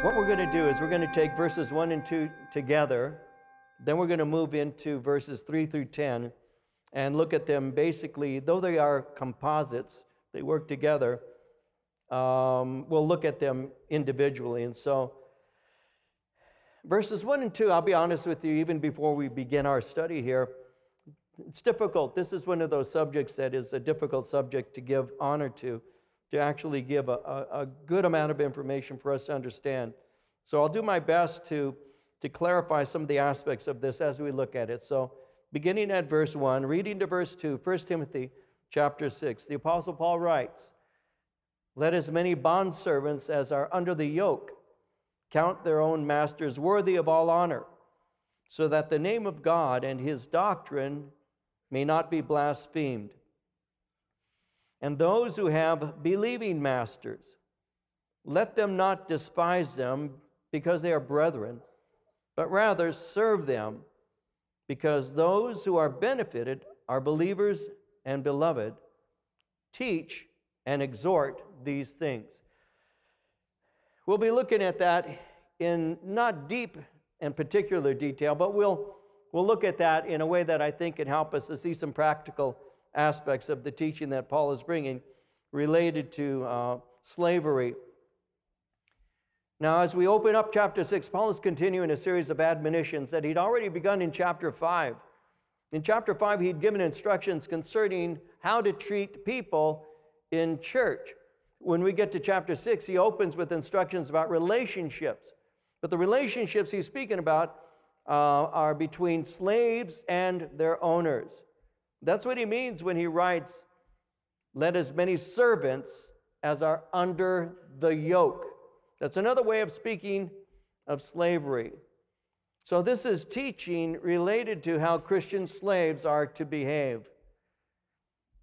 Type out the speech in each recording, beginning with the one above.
What we're going to do is we're going to take verses 1 and 2 together. Then we're going to move into verses 3 through 10 and look at them basically, though they are composites, they work together. We'll look at them individually. And so verses 1 and 2, I'll be honest with you, even before we begin our study here, it's difficult. This is one of those subjects that is a difficult subject to give honor to actually give a good amount of information for us to understand. So I'll do my best to clarify some of the aspects of this as we look at it. So beginning at verse 1, reading to verse 2, 1 Timothy chapter 6, the Apostle Paul writes, "Let as many bondservants as are under the yoke count their own masters worthy of all honor, so that the name of God and his doctrine may not be blasphemed. And those who have believing masters, let them not despise them because they are brethren, but rather serve them, because those who are benefited are believers and beloved. Teach and exhort these things." We'll be looking at that in not deep and particular detail, but we'll look at that in a way that I think can help us to see some practical aspects of the teaching that Paul is bringing related to slavery. Now, as we open up chapter 6, Paul is continuing a series of admonitions that he'd already begun in chapter 5. In chapter 5, he'd given instructions concerning how to treat people in church. When we get to chapter 6, he opens with instructions about relationships. But the relationships he's speaking about are between slaves and their owners. That's what he means when he writes, "Let as many servants as are under the yoke." That's another way of speaking of slavery. So this is teaching related to how Christian slaves are to behave.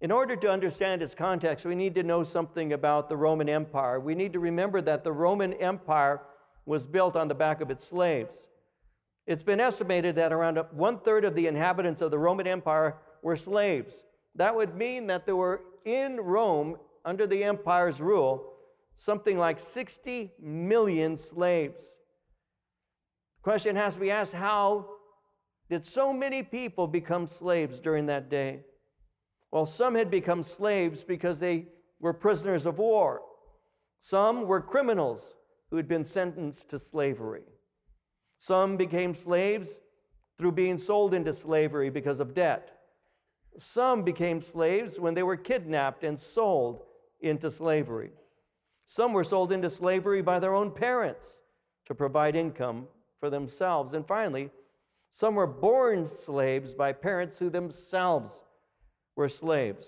In order to understand its context, we need to know something about the Roman Empire. We need to remember that the Roman Empire was built on the back of its slaves. It's been estimated that around 1/3 of the inhabitants of the Roman Empire were slaves. That would mean that there were in Rome, under the empire's rule, something like 60 million slaves. The question has to be asked, how did so many people become slaves during that day? Well, some had become slaves because they were prisoners of war. Some were criminals who had been sentenced to slavery. Some became slaves through being sold into slavery because of debt. Some became slaves when they were kidnapped and sold into slavery. Some were sold into slavery by their own parents to provide income for themselves. And finally, some were born slaves by parents who themselves were slaves.